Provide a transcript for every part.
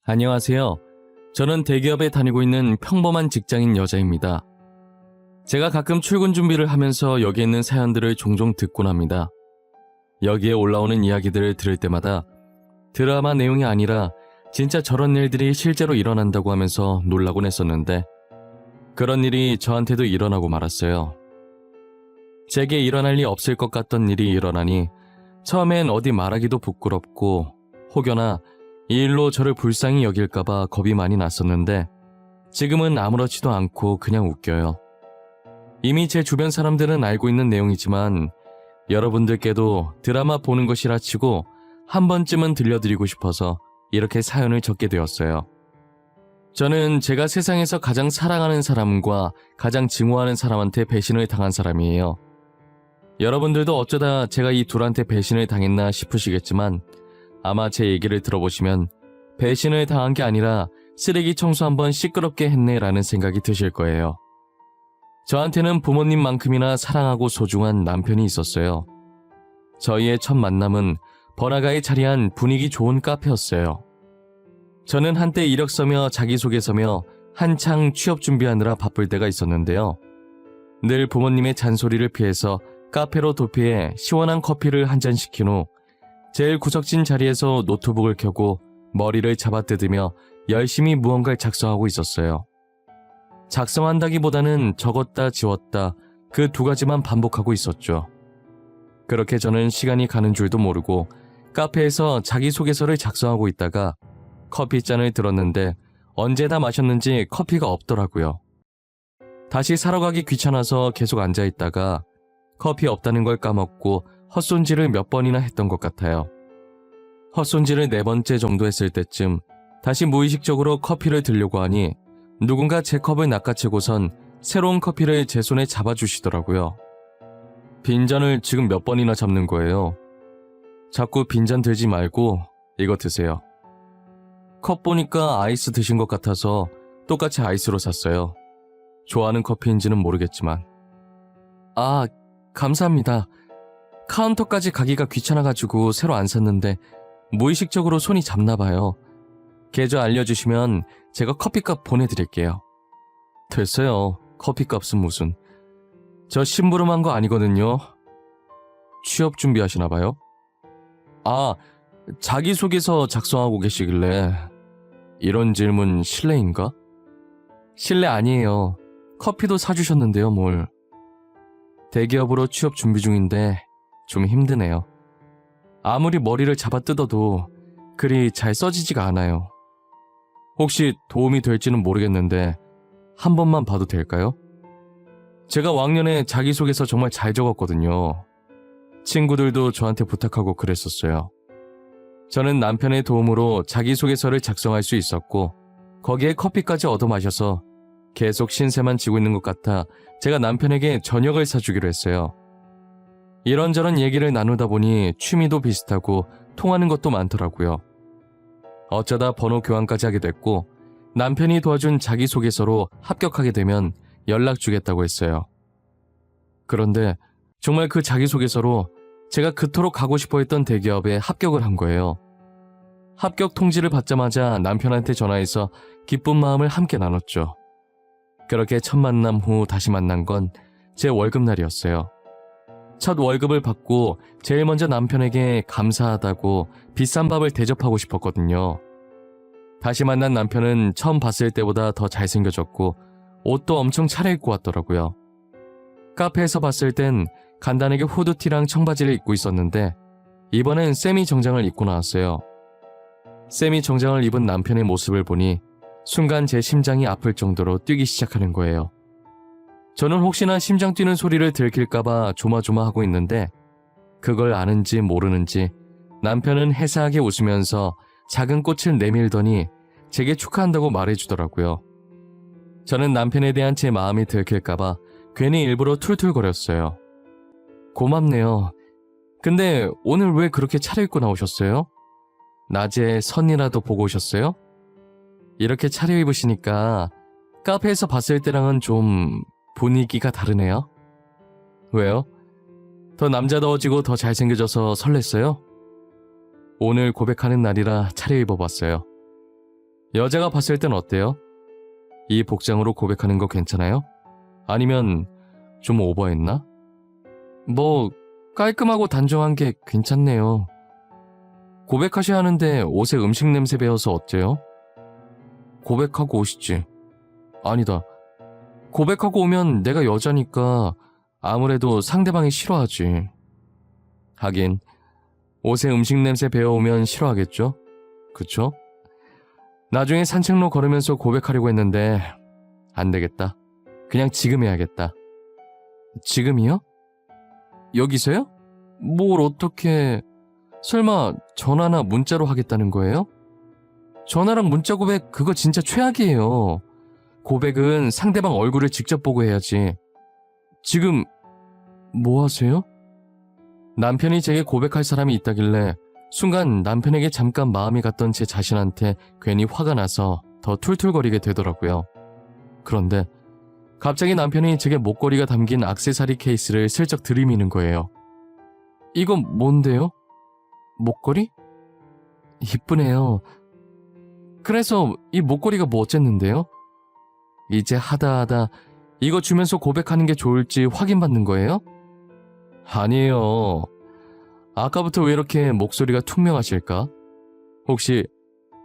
안녕하세요. 저는 대기업에 다니고 있는 평범한 직장인 여자입니다. 제가 가끔 출근 준비를 하면서 여기 있는 사연들을 종종 듣곤 합니다. 여기에 올라오는 이야기들을 들을 때마다 드라마 내용이 아니라 진짜 저런 일들이 실제로 일어난다고 하면서 놀라곤 했었는데 그런 일이 저한테도 일어나고 말았어요. 제게 일어날 리 없을 것 같던 일이 일어나니 처음엔 어디 말하기도 부끄럽고 혹여나 이 일로 저를 불쌍히 여길까봐 겁이 많이 났었는데 지금은 아무렇지도 않고 그냥 웃겨요. 이미 제 주변 사람들은 알고 있는 내용이지만 여러분들께도 드라마 보는 것이라 치고 한 번쯤은 들려드리고 싶어서 이렇게 사연을 적게 되었어요. 저는 제가 세상에서 가장 사랑하는 사람과 가장 증오하는 사람한테 배신을 당한 사람이에요. 여러분들도 어쩌다 제가 이 둘한테 배신을 당했나 싶으시겠지만 아마 제 얘기를 들어보시면 배신을 당한 게 아니라 쓰레기 청소 한번 시끄럽게 했네 라는 생각이 드실 거예요. 저한테는 부모님만큼이나 사랑하고 소중한 남편이 있었어요. 저희의 첫 만남은 번화가에 자리한 분위기 좋은 카페였어요. 저는 한때 이력서며 자기소개서며 한창 취업 준비하느라 바쁠 때가 있었는데요. 늘 부모님의 잔소리를 피해서 카페로 도피해 시원한 커피를 한 잔 시킨 후 제일 구석진 자리에서 노트북을 켜고 머리를 잡아뜯으며 열심히 무언가를 작성하고 있었어요. 작성한다기보다는 적었다 지웠다 그 두 가지만 반복하고 있었죠. 그렇게 저는 시간이 가는 줄도 모르고 카페에서 자기소개서를 작성하고 있다가 커피잔을 들었는데 언제 다 마셨는지 커피가 없더라고요. 다시 사러 가기 귀찮아서 계속 앉아있다가 커피 없다는 걸 까먹고 헛손질을 몇 번이나 했던 것 같아요. 헛손질을 4번째 정도 했을 때쯤 다시 무의식적으로 커피를 들려고 하니 누군가 제 컵을 낚아채고선 새로운 커피를 제 손에 잡아주시더라고요. 빈잔을 지금 몇 번이나 잡는 거예요. 자꾸 빈잔 들지 말고 이거 드세요. 컵 보니까 아이스 드신 것 같아서 똑같이 아이스로 샀어요. 좋아하는 커피인지는 모르겠지만. 아, 감사합니다. 카운터까지 가기가 귀찮아가지고 새로 안 샀는데 무의식적으로 손이 잡나봐요. 계좌 알려주시면 제가 커피값 보내드릴게요. 됐어요. 커피값은 무슨. 저 심부름한 거 아니거든요. 취업 준비하시나봐요? 아, 자기소개서 작성하고 계시길래. 이런 질문 실례인가? 실례 아니에요. 커피도 사주셨는데요, 뭘. 대기업으로 취업 준비 중인데 좀 힘드네요. 아무리 머리를 잡아 뜯어도 글이 잘 써지지가 않아요. 혹시 도움이 될지는 모르겠는데 한 번만 봐도 될까요? 제가 왕년에 자기소개서 정말 잘 적었거든요. 친구들도 저한테 부탁하고 그랬었어요. 저는 남편의 도움으로 자기소개서를 작성할 수 있었고 거기에 커피까지 얻어 마셔서 계속 신세만 지고 있는 것 같아 제가 남편에게 저녁을 사주기로 했어요. 이런저런 얘기를 나누다 보니 취미도 비슷하고 통하는 것도 많더라고요. 어쩌다 번호 교환까지 하게 됐고 남편이 도와준 자기소개서로 합격하게 되면 연락 주겠다고 했어요. 그런데 정말 그 자기소개서로 제가 그토록 가고 싶어 했던 대기업에 합격을 한 거예요. 합격 통지를 받자마자 남편한테 전화해서 기쁜 마음을 함께 나눴죠. 그렇게 첫 만남 후 다시 만난 건 제 월급날이었어요. 첫 월급을 받고 제일 먼저 남편에게 감사하다고 비싼 밥을 대접하고 싶었거든요. 다시 만난 남편은 처음 봤을 때보다 더 잘생겨졌고 옷도 엄청 차려입고 왔더라고요. 카페에서 봤을 땐 간단하게 후드티랑 청바지를 입고 있었는데 이번엔 세미 정장을 입고 나왔어요. 세미 정장을 입은 남편의 모습을 보니 순간 제 심장이 아플 정도로 뛰기 시작하는 거예요. 저는 혹시나 심장 뛰는 소리를 들킬까봐 조마조마하고 있는데 그걸 아는지 모르는지 남편은 해사하게 웃으면서 작은 꽃을 내밀더니 제게 축하한다고 말해주더라고요. 저는 남편에 대한 제 마음이 들킬까봐 괜히 일부러 툴툴거렸어요. 고맙네요. 근데 오늘 왜 그렇게 차려입고 나오셨어요? 낮에 선이라도 보고 오셨어요? 이렇게 차려입으시니까 카페에서 봤을 때랑은 좀 분위기가 다르네요. 왜요? 더 남자다워지고 더 잘생겨져서 설렜어요? 오늘 고백하는 날이라 차려입어봤어요. 여자가 봤을 땐 어때요? 이 복장으로 고백하는 거 괜찮아요? 아니면 좀 오버했나? 뭐 깔끔하고 단정한 게 괜찮네요. 고백하셔야 하는데 옷에 음식 냄새 배어서 어때요? 고백하고 오시지. 아니다. 고백하고 오면 내가 여자니까 아무래도 상대방이 싫어하지. 하긴 옷에 음식 냄새 배어오면 싫어하겠죠? 그쵸? 나중에 산책로 걸으면서 고백하려고 했는데 안 되겠다. 그냥 지금 해야겠다. 지금이요? 여기서요? 뭘 어떻게... 설마 전화나 문자로 하겠다는 거예요? 전화랑 문자 고백 그거 진짜 최악이에요. 고백은 상대방 얼굴을 직접 보고 해야지. 지금 뭐 하세요? 남편이 제게 고백할 사람이 있다길래 순간 남편에게 잠깐 마음이 갔던 제 자신한테 괜히 화가 나서 더 툴툴거리게 되더라고요. 그런데 갑자기 남편이 제게 목걸이가 담긴 액세서리 케이스를 슬쩍 들이미는 거예요. 이건 뭔데요? 목걸이? 이쁘네요. 그래서 이 목걸이가 뭐 어쨌는데요? 이제 하다 이거 주면서 고백하는 게 좋을지 확인받는 거예요? 아니에요. 아까부터 왜 이렇게 목소리가 퉁명하실까? 혹시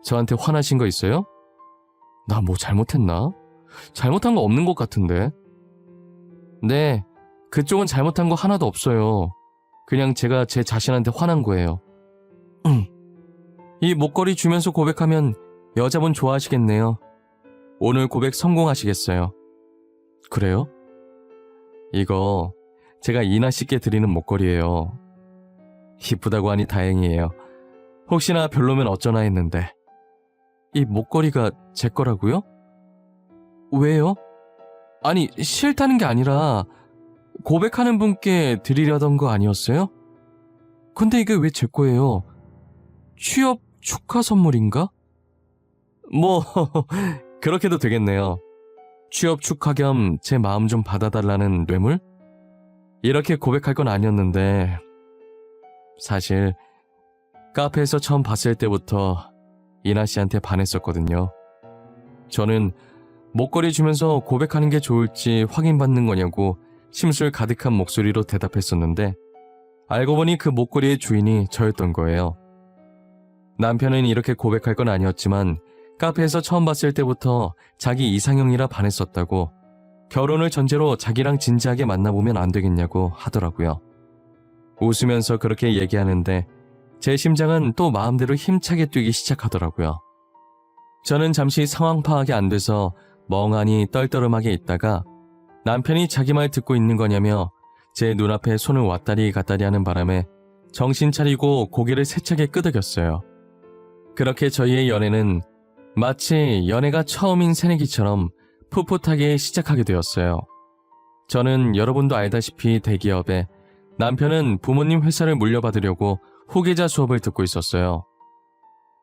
저한테 화나신 거 있어요? 나 뭐 잘못했나? 잘못한 거 없는 것 같은데. 네, 그쪽은 잘못한 거 하나도 없어요. 그냥 제가 제 자신한테 화난 거예요. 이 목걸이 주면서 고백하면 여자분 좋아하시겠네요. 오늘 고백 성공하시겠어요. 그래요? 이거 제가 이나 씨께 드리는 목걸이에요. 이쁘다고 하니 다행이에요. 혹시나 별로면 어쩌나 했는데. 이 목걸이가 제 거라고요? 왜요? 아니, 싫다는 게 아니라 고백하는 분께 드리려던 거 아니었어요? 근데 이게 왜 제 거예요? 취업 축하 선물인가? 뭐 그렇게도 되겠네요. 취업 축하 겸 제 마음 좀 받아달라는 뇌물? 이렇게 고백할 건 아니었는데 사실 카페에서 처음 봤을 때부터 이나 씨한테 반했었거든요. 저는 목걸이 주면서 고백하는 게 좋을지 확인받는 거냐고 심술 가득한 목소리로 대답했었는데 알고 보니 그 목걸이의 주인이 저였던 거예요. 남편은 이렇게 고백할 건 아니었지만 카페에서 처음 봤을 때부터 자기 이상형이라 반했었다고 결혼을 전제로 자기랑 진지하게 만나보면 안 되겠냐고 하더라고요. 웃으면서 그렇게 얘기하는데 제 심장은 또 마음대로 힘차게 뛰기 시작하더라고요. 저는 잠시 상황 파악이 안 돼서 멍하니 떨떠름하게 있다가 남편이 자기 말 듣고 있는 거냐며 제 눈앞에 손을 왔다리 갔다리 하는 바람에 정신 차리고 고개를 세차게 끄덕였어요. 그렇게 저희의 연애는 마치 연애가 처음인 새내기처럼 풋풋하게 시작하게 되었어요. 저는 여러분도 알다시피 대기업에, 남편은 부모님 회사를 물려받으려고 후계자 수업을 듣고 있었어요.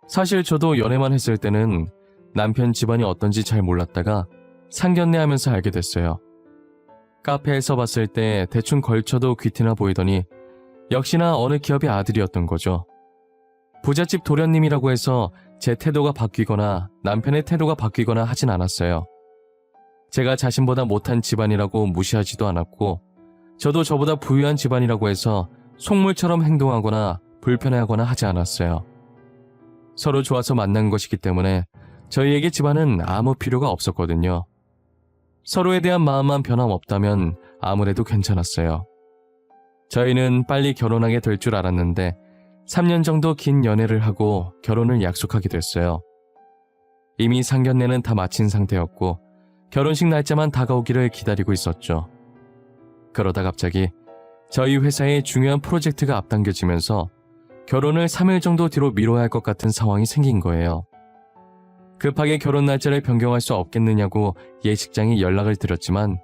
사실 저도 연애만 했을 때는 남편 집안이 어떤지 잘 몰랐다가 상견례하면서 알게 됐어요. 카페에서 봤을 때 대충 걸쳐도 귀티나 보이더니 역시나 어느 기업의 아들이었던 거죠. 부잣집 도련님이라고 해서 제 태도가 바뀌거나 남편의 태도가 바뀌거나 하진 않았어요. 제가 자신보다 못한 집안이라고 무시하지도 않았고 저도 저보다 부유한 집안이라고 해서 속물처럼 행동하거나 불편해하거나 하지 않았어요. 서로 좋아서 만난 것이기 때문에 저희에게 집안은 아무 필요가 없었거든요. 서로에 대한 마음만 변함없다면 아무래도 괜찮았어요. 저희는 빨리 결혼하게 될 줄 알았는데 3년 정도 긴 연애를 하고 결혼을 약속하게 됐어요. 이미 상견례는 다 마친 상태였고 결혼식 날짜만 다가오기를 기다리고 있었죠. 그러다 갑자기 저희 회사의 중요한 프로젝트가 앞당겨지면서 결혼을 3일 정도 뒤로 미뤄야 할 것 같은 상황이 생긴 거예요. 급하게 결혼 날짜를 변경할 수 없겠느냐고 예식장에 연락을 드렸지만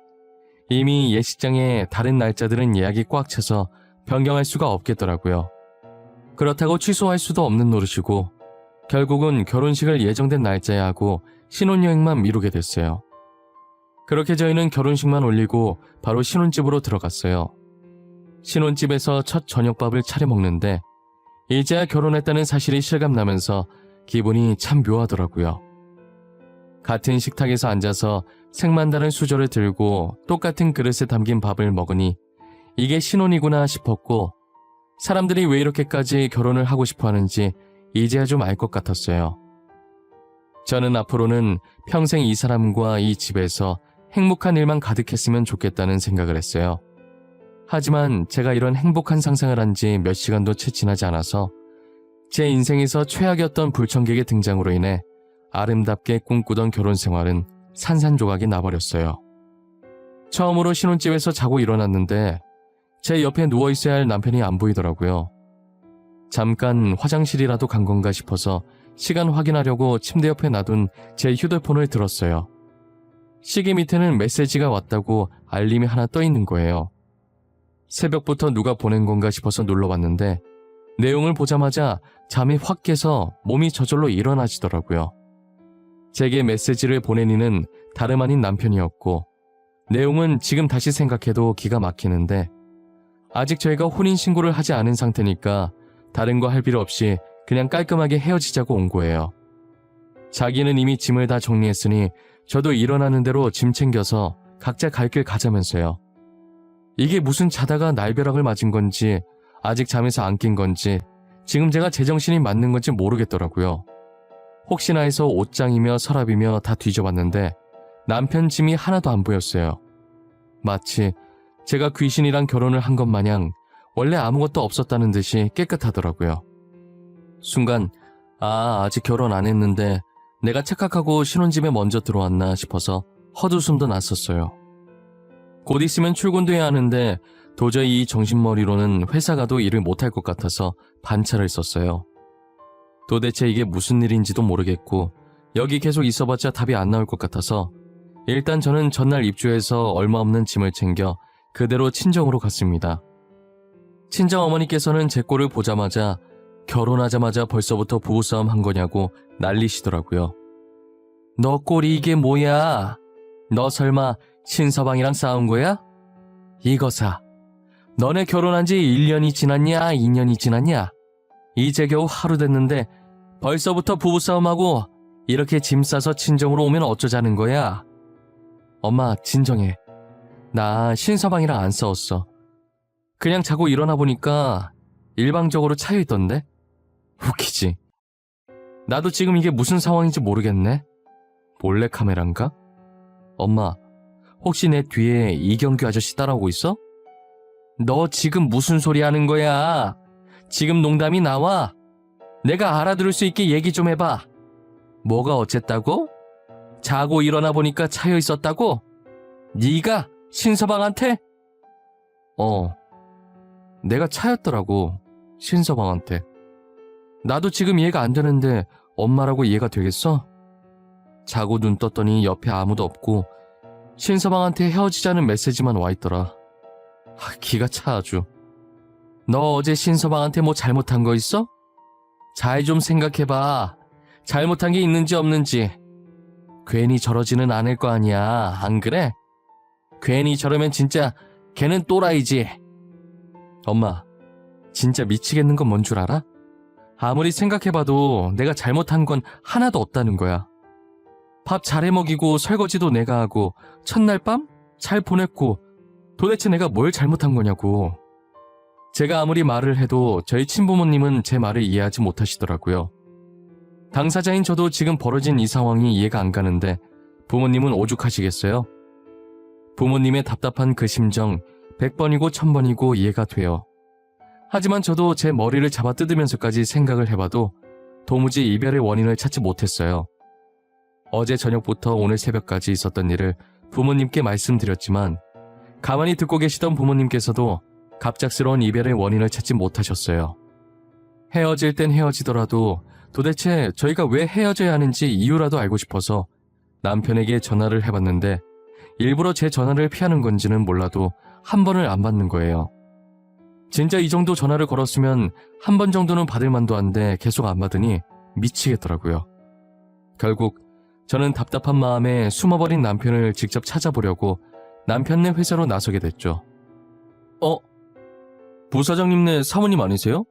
이미 예식장에 다른 날짜들은 예약이 꽉 차서 변경할 수가 없겠더라고요. 그렇다고 취소할 수도 없는 노릇이고 결국은 결혼식을 예정된 날짜에 하고 신혼여행만 미루게 됐어요. 그렇게 저희는 결혼식만 올리고 바로 신혼집으로 들어갔어요. 신혼집에서 첫 저녁밥을 차려 먹는데 이제야 결혼했다는 사실이 실감나면서 기분이 참 묘하더라고요. 같은 식탁에서 앉아서 색만 다른 수저를 들고 똑같은 그릇에 담긴 밥을 먹으니 이게 신혼이구나 싶었고, 사람들이 왜 이렇게까지 결혼을 하고 싶어 하는지 이제야 좀 알 것 같았어요. 저는 앞으로는 평생 이 사람과 이 집에서 행복한 일만 가득했으면 좋겠다는 생각을 했어요. 하지만 제가 이런 행복한 상상을 한 지 몇 시간도 채 지나지 않아서 제 인생에서 최악이었던 불청객의 등장으로 인해 아름답게 꿈꾸던 결혼 생활은 산산조각이 나버렸어요. 처음으로 신혼집에서 자고 일어났는데 제 옆에 누워있어야 할 남편이 안 보이더라고요. 잠깐 화장실이라도 간 건가 싶어서 시간 확인하려고 침대 옆에 놔둔 제 휴대폰을 들었어요. 시계 밑에는 메시지가 왔다고 알림이 하나 떠 있는 거예요. 새벽부터 누가 보낸 건가 싶어서 눌러봤는데 내용을 보자마자 잠이 확 깨서 몸이 저절로 일어나지더라고요. 제게 메시지를 보낸 이는 다름 아닌 남편이었고, 내용은 지금 다시 생각해도 기가 막히는데, 아직 저희가 혼인신고를 하지 않은 상태니까 다른 거 할 필요 없이 그냥 깔끔하게 헤어지자고 온 거예요. 자기는 이미 짐을 다 정리했으니 저도 일어나는 대로 짐 챙겨서 각자 갈 길 가자면서요. 이게 무슨 자다가 날벼락을 맞은 건지 아직 잠에서 안 깬 건지 지금 제가 제정신이 맞는 건지 모르겠더라고요. 혹시나 해서 옷장이며 서랍이며 다 뒤져봤는데 남편 짐이 하나도 안 보였어요. 마치 제가 귀신이랑 결혼을 한 것 마냥 원래 아무것도 없었다는 듯이 깨끗하더라고요. 순간 아직 결혼 안 했는데 내가 착각하고 신혼집에 먼저 들어왔나 싶어서 헛웃음도 났었어요. 곧 있으면 출근도 해야 하는데 도저히 이 정신머리로는 회사 가도 일을 못할 것 같아서 반차를 썼어요. 도대체 이게 무슨 일인지도 모르겠고 여기 계속 있어봤자 답이 안 나올 것 같아서 일단 저는 전날 입주해서 얼마 없는 짐을 챙겨 그대로 친정으로 갔습니다. 친정 어머니께서는 제 꼴을 보자마자 결혼하자마자 벌써부터 부부싸움 한 거냐고 난리시더라고요. 너 꼴이 이게 뭐야? 너 설마 신서방이랑 싸운 거야? 이거사, 너네 결혼한 지 1년이 지났냐 2년이 지났냐? 이제 겨우 하루 됐는데 벌써부터 부부싸움하고 이렇게 짐 싸서 친정으로 오면 어쩌자는 거야? 엄마 진정해. 나 신서방이랑 안 싸웠어. 그냥 자고 일어나 보니까 일방적으로 차여있던데? 웃기지? 나도 지금 이게 무슨 상황인지 모르겠네. 몰래카메라인가? 엄마, 혹시 내 뒤에 이경규 아저씨 따라오고 있어? 너 지금 무슨 소리 하는 거야? 지금 농담이 나와? 내가 알아들을 수 있게 얘기 좀 해봐. 뭐가 어쨌다고? 자고 일어나 보니까 차여 있었다고? 네가 신서방한테? 내가 차였더라고, 신서방한테. 나도 지금 이해가 안 되는데 엄마라고 이해가 되겠어? 자고 눈 떴더니 옆에 아무도 없고 신서방한테 헤어지자는 메시지만 와있더라. 기가 차 아주. 너 어제 신서방한테 뭐 잘못한 거 있어? 잘 좀 생각해봐. 잘못한 게 있는지 없는지. 괜히 저러지는 않을 거 아니야, 안 그래? 괜히 저러면 진짜 걔는 또라이지. 엄마, 진짜 미치겠는 건 뭔 줄 알아? 아무리 생각해봐도 내가 잘못한 건 하나도 없다는 거야. 밥 잘 해먹이고 설거지도 내가 하고 첫날 밤 잘 보냈고 도대체 내가 뭘 잘못한 거냐고. 제가 아무리 말을 해도 저희 친부모님은 제 말을 이해하지 못하시더라고요. 당사자인 저도 지금 벌어진 이 상황이 이해가 안 가는데 부모님은 오죽하시겠어요? 부모님의 답답한 그 심정 100번이고 1000번이고 이해가 돼요. 하지만 저도 제 머리를 잡아 뜯으면서까지 생각을 해봐도 도무지 이별의 원인을 찾지 못했어요. 어제 저녁부터 오늘 새벽까지 있었던 일을 부모님께 말씀드렸지만 가만히 듣고 계시던 부모님께서도 갑작스러운 이별의 원인을 찾지 못하셨어요. 헤어질 땐 헤어지더라도 도대체 저희가 왜 헤어져야 하는지 이유라도 알고 싶어서 남편에게 전화를 해봤는데 일부러 제 전화를 피하는 건지는 몰라도 한 번을 안 받는 거예요. 진짜 이 정도 전화를 걸었으면 한 번 정도는 받을 만도 한데 계속 안 받으니 미치겠더라고요. 결국 저는 답답한 마음에 숨어버린 남편을 직접 찾아보려고 남편네 회사로 나서게 됐죠. 부사장님네 사모님 아니세요?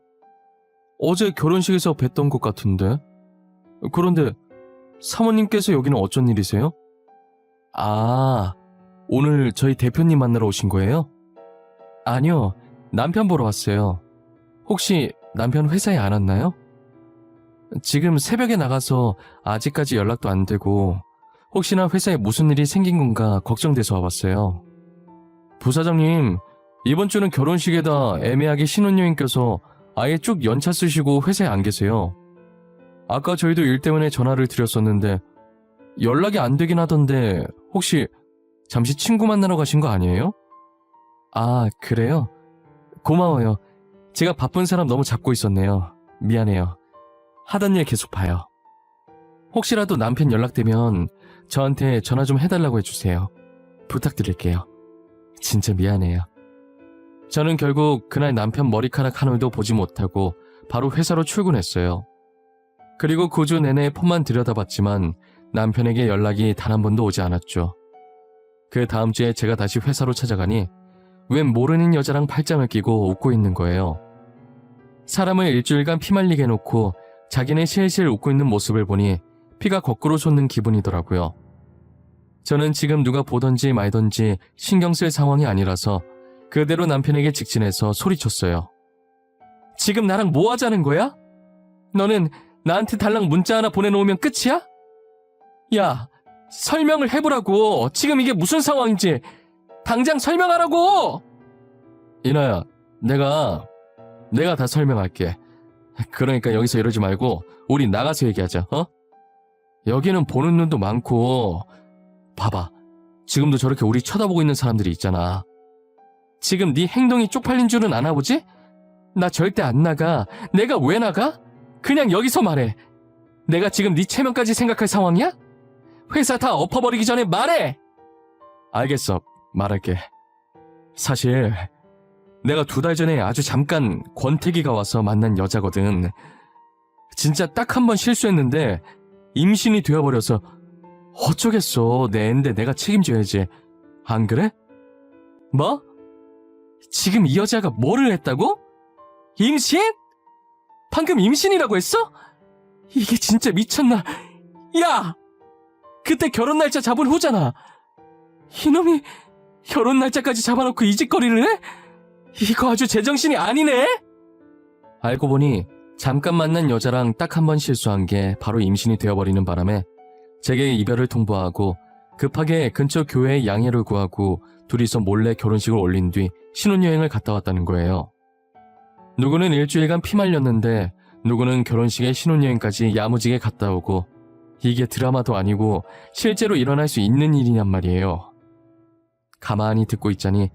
어제 결혼식에서 뵀던 것 같은데. 그런데 사모님께서 여기는 어쩐 일이세요? 아, 오늘 저희 대표님 만나러 오신 거예요? 아니요, 남편 보러 왔어요. 혹시 남편 회사에 안 왔나요? 지금 새벽에 나가서 아직까지 연락도 안 되고 혹시나 회사에 무슨 일이 생긴 건가 걱정돼서 와봤어요. 부사장님, 이번 주는 결혼식에다 애매하게 신혼여행 껴서 아예 쭉 연차 쓰시고 회사에 안 계세요. 아까 저희도 일 때문에 전화를 드렸었는데 연락이 안 되긴 하던데 혹시 잠시 친구 만나러 가신 거 아니에요? 아, 그래요? 고마워요. 제가 바쁜 사람 너무 잡고 있었네요. 미안해요. 하던 일 계속 봐요. 혹시라도 남편 연락되면 저한테 전화 좀 해달라고 해주세요. 부탁드릴게요. 진짜 미안해요. 저는 결국 그날 남편 머리카락 한 올도 보지 못하고 바로 회사로 출근했어요. 그리고 그 주 내내 폰만 들여다봤지만 남편에게 연락이 단 한 번도 오지 않았죠. 그 다음 주에 제가 다시 회사로 찾아가니 웬 모르는 여자랑 팔짱을 끼고 웃고 있는 거예요. 사람을 일주일간 피말리게 해놓고 자기네 실실 웃고 있는 모습을 보니 피가 거꾸로 솟는 기분이더라고요. 저는 지금 누가 보던지 말던지 신경 쓸 상황이 아니라서 그대로 남편에게 직진해서 소리쳤어요. 지금 나랑 뭐 하자는 거야? 너는 나한테 달랑 문자 하나 보내놓으면 끝이야? 야, 설명을 해보라고. 지금 이게 무슨 상황인지 당장 설명하라고. 이나야, 내가 다 설명할게. 그러니까 여기서 이러지 말고 우리 나가서 얘기하자. 어? 여기는 보는 눈도 많고 봐봐, 지금도 저렇게 우리 쳐다보고 있는 사람들이 있잖아. 지금 네 행동이 쪽팔린 줄은 아나 보지? 나 절대 안 나가. 내가 왜 나가? 그냥 여기서 말해. 내가 지금 네 체면까지 생각할 상황이야? 회사 다 엎어버리기 전에 말해! 알겠어, 말할게. 사실 내가 2달 전에 아주 잠깐 권태기가 와서 만난 여자거든. 진짜 딱 한 번 실수했는데 임신이 되어버려서 어쩌겠어. 내 애인데 내가 책임져야지. 안 그래? 뭐? 지금 이 여자가 뭐를 했다고? 임신? 방금 임신이라고 했어? 이게 진짜 미쳤나? 야! 그때 결혼 날짜 잡은 후잖아. 이놈이 결혼 날짜까지 잡아놓고 이 짓거리를 해? 이거 아주 제정신이 아니네? 알고 보니 잠깐 만난 여자랑 딱 한 번 실수한 게 바로 임신이 되어버리는 바람에 제게 이별을 통보하고 급하게 근처 교회에 양해를 구하고 둘이서 몰래 결혼식을 올린 뒤 신혼여행을 갔다 왔다는 거예요. 누구는 일주일간 피말렸는데 누구는 결혼식에 신혼여행까지 야무지게 갔다 오고 이게 드라마도 아니고 실제로 일어날 수 있는 일이냔 말이에요. 가만히 듣고 있자니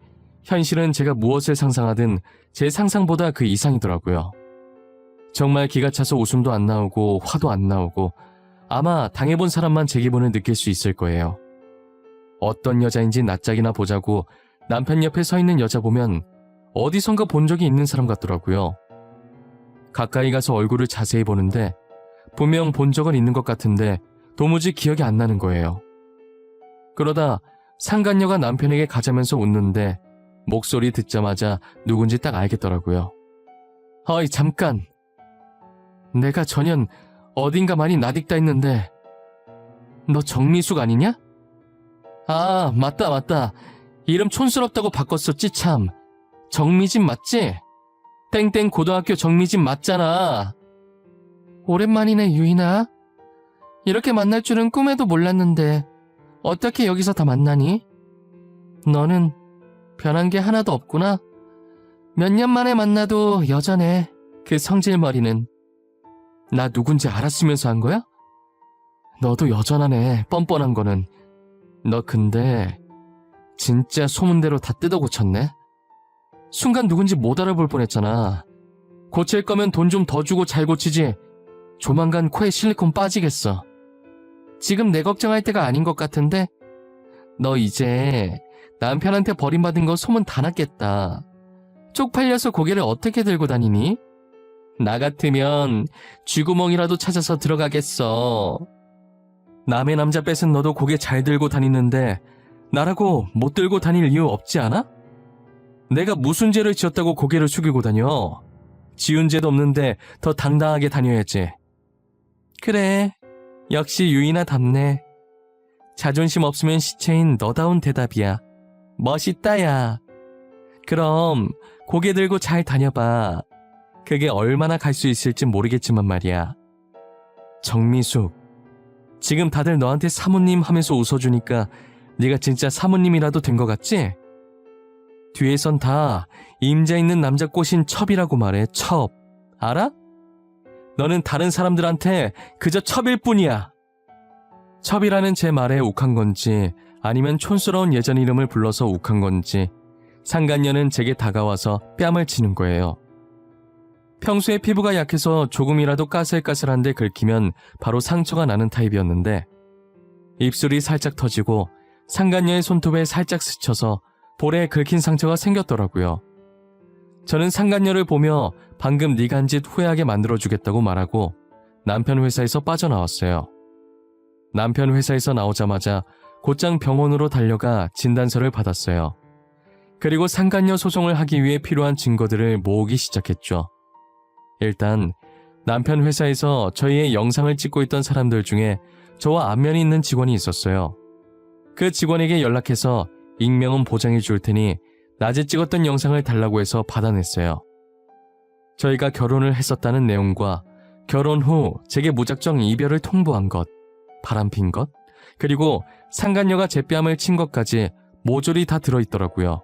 현실은 제가 무엇을 상상하든 제 상상보다 그 이상이더라고요. 정말 기가 차서 웃음도 안 나오고 화도 안 나오고 아마 당해본 사람만 제 기분을 느낄 수 있을 거예요. 어떤 여자인지 낯짝이나 보자고 남편 옆에 서 있는 여자 보면 어디선가 본 적이 있는 사람 같더라고요. 가까이 가서 얼굴을 자세히 보는데 분명 본 적은 있는 것 같은데 도무지 기억이 안 나는 거예요. 그러다 상간녀가 남편에게 가자면서 웃는데 목소리 듣자마자 누군지 딱 알겠더라고요. 어이, 잠깐. 내가 전현 어딘가 많이 낯익다 했는데 너 정미숙 아니냐? 아, 맞다. 이름 촌스럽다고 바꿨었지 참. 정미진 맞지? 땡땡 고등학교 정미진 맞잖아. 오랜만이네, 유인아. 이렇게 만날 줄은 꿈에도 몰랐는데 어떻게 여기서 다 만나니? 너는 변한 게 하나도 없구나. 몇 년 만에 만나도 여전해, 그 성질머리는. 나 누군지 알았으면서 한 거야? 너도 여전하네, 뻔뻔한 거는. 너 근데 진짜 소문대로 다 뜯어 고쳤네? 순간 누군지 못 알아볼 뻔했잖아. 고칠 거면 돈 좀 더 주고 잘 고치지. 조만간 코에 실리콘 빠지겠어. 지금 내 걱정할 때가 아닌 것 같은데? 너 이제 남편한테 버림받은 거 소문 다 났겠다. 쪽팔려서 고개를 어떻게 들고 다니니? 나 같으면 쥐구멍이라도 찾아서 들어가겠어. 남의 남자 뺏은 너도 고개 잘 들고 다니는데 나라고 못 들고 다닐 이유 없지 않아? 내가 무슨 죄를 지었다고 고개를 숙이고 다녀? 지은 죄도 없는데 더 당당하게 다녀야지. 그래, 역시 유이나답네. 자존심 없으면 시체인 너다운 대답이야. 멋있다, 야. 그럼 고개 들고 잘 다녀봐. 그게 얼마나 갈 수 있을지 모르겠지만 말이야. 정미숙, 지금 다들 너한테 사모님 하면서 웃어주니까 네가 진짜 사모님이라도 된 것 같지? 뒤에선 다 임자 있는 남자 꼬신 첩이라고 말해. 첩. 알아? 너는 다른 사람들한테 그저 첩일 뿐이야. 첩이라는 제 말에 욱한 건지 아니면 촌스러운 예전 이름을 불러서 욱한 건지 상간녀는 제게 다가와서 뺨을 치는 거예요. 평소에 피부가 약해서 조금이라도 까슬까슬한데 긁히면 바로 상처가 나는 타입이었는데 입술이 살짝 터지고 상간녀의 손톱에 살짝 스쳐서 볼에 긁힌 상처가 생겼더라고요. 저는 상간녀를 보며 방금 네가 한 짓 후회하게 만들어주겠다고 말하고 남편 회사에서 빠져나왔어요. 남편 회사에서 나오자마자 곧장 병원으로 달려가 진단서를 받았어요. 그리고 상간녀 소송을 하기 위해 필요한 증거들을 모으기 시작했죠. 일단 남편 회사에서 저희의 영상을 찍고 있던 사람들 중에 저와 안면이 있는 직원이 있었어요. 그 직원에게 연락해서 익명은 보장해 줄 테니 낮에 찍었던 영상을 달라고 해서 받아냈어요. 저희가 결혼을 했었다는 내용과 결혼 후 제게 무작정 이별을 통보한 것, 바람핀 것, 그리고 상간녀가 제 뺨을 친 것까지 모조리 다 들어있더라고요.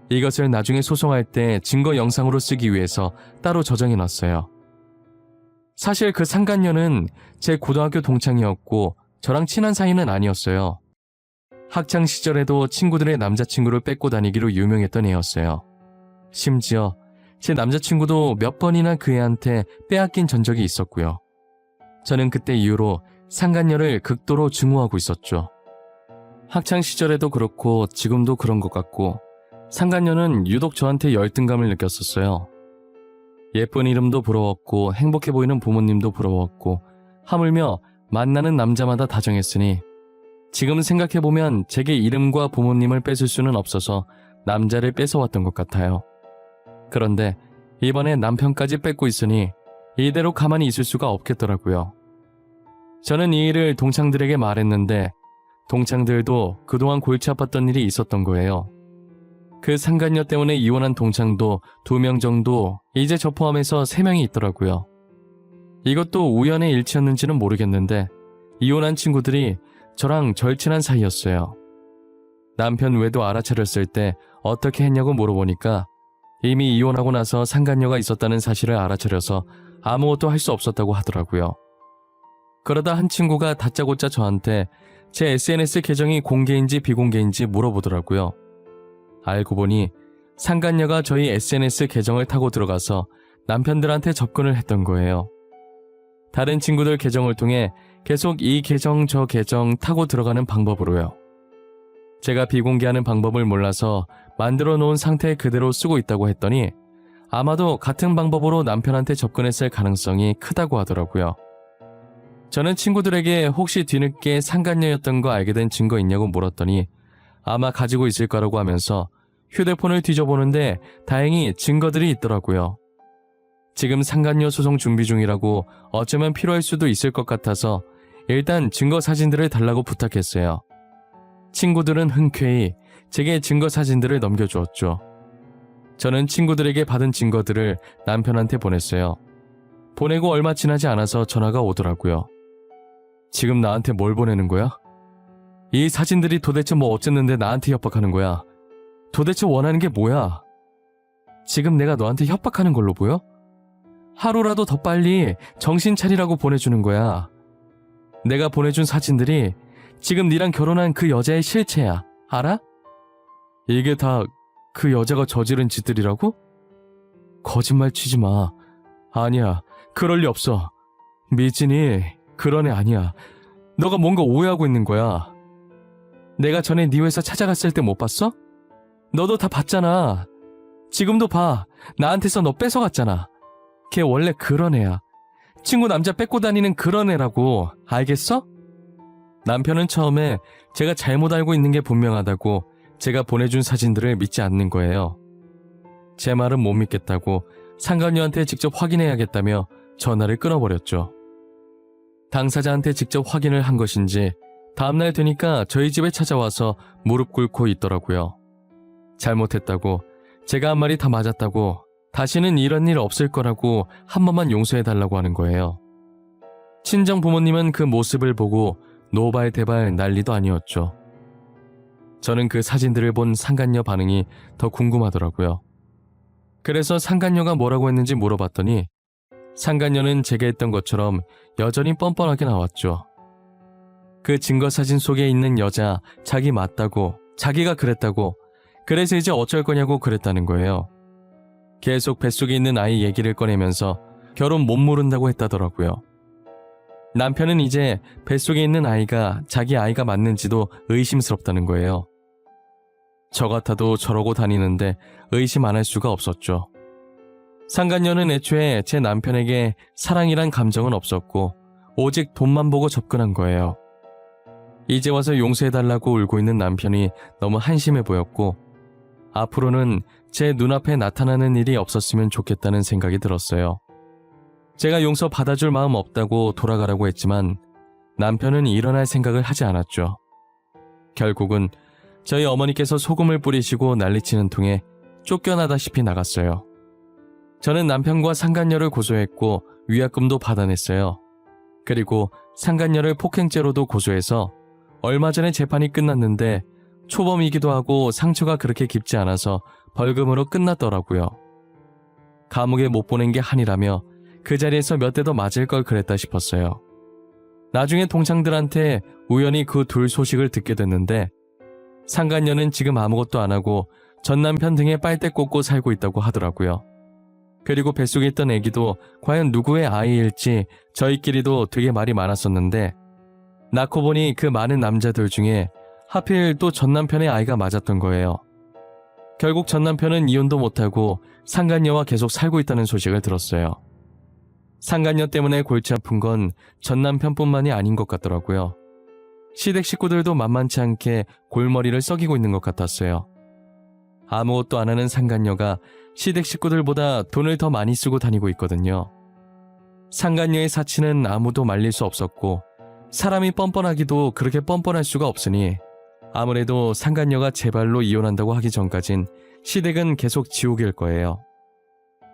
이것을 나중에 소송할 때 증거 영상으로 쓰기 위해서 따로 저장해놨어요. 사실 그 상간녀는 제 고등학교 동창이었고 저랑 친한 사이는 아니었어요. 학창 시절에도 친구들의 남자친구를 뺏고 다니기로 유명했던 애였어요. 심지어 제 남자친구도 몇 번이나 그 애한테 빼앗긴 전적이 있었고요. 저는 그때 이후로 상간녀를 극도로 증오하고 있었죠. 학창 시절에도 그렇고 지금도 그런 것 같고 상간녀는 유독 저한테 열등감을 느꼈었어요. 예쁜 이름도 부러웠고 행복해 보이는 부모님도 부러웠고 하물며 만나는 남자마다 다정했으니 지금 생각해보면 제게 이름과 부모님을 뺏을 수는 없어서 남자를 뺏어왔던 것 같아요. 그런데 이번에 남편까지 뺏고 있으니 이대로 가만히 있을 수가 없겠더라고요. 저는 이 일을 동창들에게 말했는데 동창들도 그동안 골치 아팠던 일이 있었던 거예요. 그 상간녀 때문에 이혼한 동창도 2명 정도, 이제 저 포함해서 3명이 있더라고요. 이것도 우연의 일치였는지는 모르겠는데 이혼한 친구들이 저랑 절친한 사이였어요. 남편 외도 알아차렸을 때 어떻게 했냐고 물어보니까 이미 이혼하고 나서 상간녀가 있었다는 사실을 알아차려서 아무것도 할 수 없었다고 하더라고요. 그러다 한 친구가 다짜고짜 저한테 제 SNS 계정이 공개인지 비공개인지 물어보더라고요. 알고 보니 상간녀가 저희 SNS 계정을 타고 들어가서 남편들한테 접근을 했던 거예요. 다른 친구들 계정을 통해 계속 이 계정 저 계정 타고 들어가는 방법으로요. 제가 비공개하는 방법을 몰라서 만들어 놓은 상태 그대로 쓰고 있다고 했더니 아마도 같은 방법으로 남편한테 접근했을 가능성이 크다고 하더라고요. 저는 친구들에게 혹시 뒤늦게 상간녀였던 거 알게 된 증거 있냐고 물었더니 아마 가지고 있을 거라고 하면서 휴대폰을 뒤져보는데 다행히 증거들이 있더라고요. 지금 상간녀 소송 준비 중이라고 어쩌면 필요할 수도 있을 것 같아서 일단 증거 사진들을 달라고 부탁했어요. 친구들은 흔쾌히 제게 증거 사진들을 넘겨주었죠. 저는 친구들에게 받은 증거들을 남편한테 보냈어요. 보내고 얼마 지나지 않아서 전화가 오더라고요. 지금 나한테 뭘 보내는 거야? 이 사진들이 도대체 뭐 어쨌는데 나한테 협박하는 거야? 도대체 원하는 게 뭐야? 지금 내가 너한테 협박하는 걸로 보여? 하루라도 더 빨리 정신 차리라고 보내주는 거야. 내가 보내준 사진들이 지금 네랑 결혼한 그 여자의 실체야. 알아? 이게 다 그 여자가 저지른 짓들이라고? 거짓말 치지 마. 아니야, 그럴 리 없어. 미진이 그런 애 아니야. 너가 뭔가 오해하고 있는 거야. 내가 전에 네 회사 찾아갔을 때 못 봤어? 너도 다 봤잖아. 지금도 봐. 나한테서 너 뺏어갔잖아. 걔 원래 그런 애야. 친구 남자 뺏고 다니는 그런 애라고. 알겠어? 남편은 처음에 제가 잘못 알고 있는 게 분명하다고 제가 보내준 사진들을 믿지 않는 거예요. 제 말은 못 믿겠다고 상간녀한테 직접 확인해야겠다며 전화를 끊어버렸죠. 당사자한테 직접 확인을 한 것인지 다음날 되니까 저희 집에 찾아와서 무릎 꿇고 있더라고요. 잘못했다고, 제가 한 말이 다 맞았다고, 다시는 이런 일 없을 거라고 한 번만 용서해달라고 하는 거예요. 친정 부모님은 그 모습을 보고 노발대발 난리도 아니었죠. 저는 그 사진들을 본 상간녀 반응이 더 궁금하더라고요. 그래서 상간녀가 뭐라고 했는지 물어봤더니 상간녀는 제가 했던 것처럼 여전히 뻔뻔하게 나왔죠. 그 증거 사진 속에 있는 여자 자기 맞다고, 자기가 그랬다고, 그래서 이제 어쩔 거냐고 그랬다는 거예요. 계속 뱃속에 있는 아이 얘기를 꺼내면서 결혼 못 모른다고 했다더라고요. 남편은 이제 뱃속에 있는 아이가 자기 아이가 맞는지도 의심스럽다는 거예요. 저 같아도 저러고 다니는데 의심 안 할 수가 없었죠. 상간녀는 애초에 제 남편에게 사랑이란 감정은 없었고 오직 돈만 보고 접근한 거예요. 이제 와서 용서해달라고 울고 있는 남편이 너무 한심해 보였고 앞으로는 제 눈앞에 나타나는 일이 없었으면 좋겠다는 생각이 들었어요. 제가 용서 받아줄 마음 없다고 돌아가라고 했지만 남편은 일어날 생각을 하지 않았죠. 결국은 저희 어머니께서 소금을 뿌리시고 난리치는 통에 쫓겨나다시피 나갔어요. 저는 남편과 상간녀를 고소했고 위약금도 받아냈어요. 그리고 상간녀를 폭행죄로도 고소해서 얼마 전에 재판이 끝났는데 초범이기도 하고 상처가 그렇게 깊지 않아서 벌금으로 끝났더라고요. 감옥에 못 보낸 게 한이라며 그 자리에서 몇 대 더 맞을 걸 그랬다 싶었어요. 나중에 동창들한테 우연히 그 둘 소식을 듣게 됐는데 상간녀는 지금 아무것도 안 하고 전 남편 등에 빨대 꽂고 살고 있다고 하더라고요. 그리고 뱃속에 있던 아기도 과연 누구의 아이일지 저희끼리도 되게 말이 많았었는데 낳고 보니 그 많은 남자들 중에 하필 또 전 남편의 아이가 맞았던 거예요. 결국 전 남편은 이혼도 못하고 상간녀와 계속 살고 있다는 소식을 들었어요. 상간녀 때문에 골치 아픈 건 전 남편뿐만이 아닌 것 같더라고요. 시댁 식구들도 만만치 않게 골머리를 썩이고 있는 것 같았어요. 아무것도 안 하는 상간녀가 시댁 식구들보다 돈을 더 많이 쓰고 다니고 있거든요. 상간녀의 사치는 아무도 말릴 수 없었고 사람이 뻔뻔하기도 그렇게 뻔뻔할 수가 없으니 아무래도 상간녀가 제 발로 이혼한다고 하기 전까진 시댁은 계속 지옥일 거예요.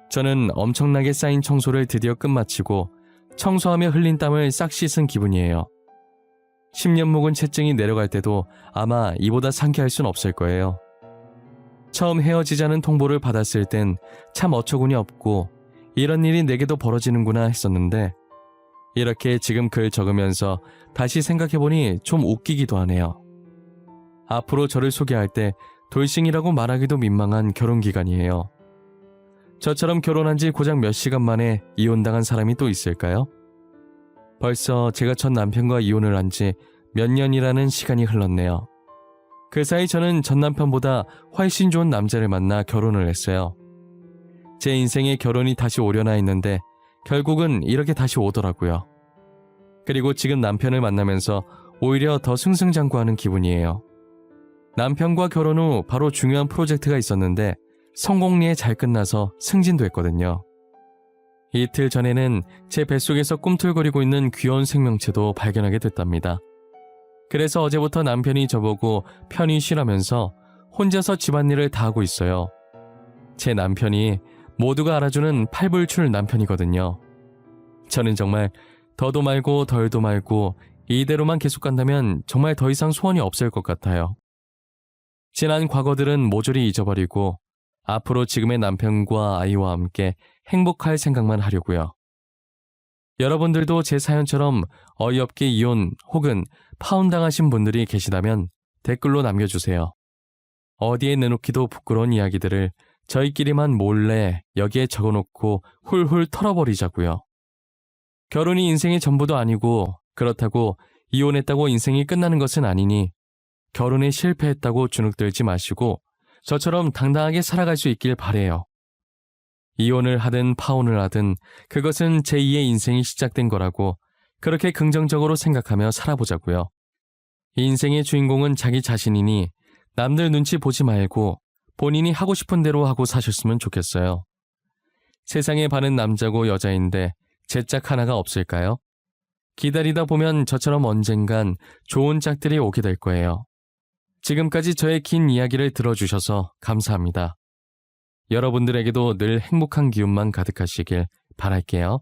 저는 엄청나게 쌓인 청소를 드디어 끝마치고 청소하며 흘린 땀을 싹 씻은 기분이에요. 10년 묵은 채증이 내려갈 때도 아마 이보다 상쾌할 순 없을 거예요. 처음 헤어지자는 통보를 받았을 땐 참 어처구니 없고 이런 일이 내게도 벌어지는구나 했었는데 이렇게 지금 글 적으면서 다시 생각해보니 좀 웃기기도 하네요. 앞으로 저를 소개할 때 돌싱이라고 말하기도 민망한 결혼기간이에요. 저처럼 결혼한 지 고작 몇 시간 만에 이혼당한 사람이 또 있을까요? 벌써 제가 전 남편과 이혼을 한 지 몇 년이라는 시간이 흘렀네요. 그 사이 저는 전 남편보다 훨씬 좋은 남자를 만나 결혼을 했어요. 제 인생에 결혼이 다시 오려나 했는데 결국은 이렇게 다시 오더라고요. 그리고 지금 남편을 만나면서 오히려 더 승승장구하는 기분이에요. 남편과 결혼 후 바로 중요한 프로젝트가 있었는데 성공리에 잘 끝나서 승진도 했거든요. 이틀 전에는 제 뱃속에서 꿈틀거리고 있는 귀여운 생명체도 발견하게 됐답니다. 그래서 어제부터 남편이 저보고 편히 쉬라면서 혼자서 집안일을 다 하고 있어요. 제 남편이 모두가 알아주는 팔불출 남편이거든요. 저는 정말 더도 말고 덜도 말고 이대로만 계속 간다면 정말 더 이상 소원이 없을 것 같아요. 지난 과거들은 모조리 잊어버리고 앞으로 지금의 남편과 아이와 함께 행복할 생각만 하려고요. 여러분들도 제 사연처럼 어이없게 이혼 혹은 파혼당하신 분들이 계시다면 댓글로 남겨주세요. 어디에 내놓기도 부끄러운 이야기들을 저희끼리만 몰래 여기에 적어놓고 훌훌 털어버리자고요. 결혼이 인생의 전부도 아니고 그렇다고 이혼했다고 인생이 끝나는 것은 아니니 결혼에 실패했다고 주눅들지 마시고 저처럼 당당하게 살아갈 수 있길 바래요. 이혼을 하든 파혼을 하든 그것은 제2의 인생이 시작된 거라고 그렇게 긍정적으로 생각하며 살아보자고요. 인생의 주인공은 자기 자신이니 남들 눈치 보지 말고 본인이 하고 싶은 대로 하고 사셨으면 좋겠어요. 세상에 반은 남자고 여자인데 제 짝 하나가 없을까요? 기다리다 보면 저처럼 언젠간 좋은 짝들이 오게 될 거예요. 지금까지 저의 긴 이야기를 들어주셔서 감사합니다. 여러분들에게도 늘 행복한 기운만 가득하시길 바랄게요.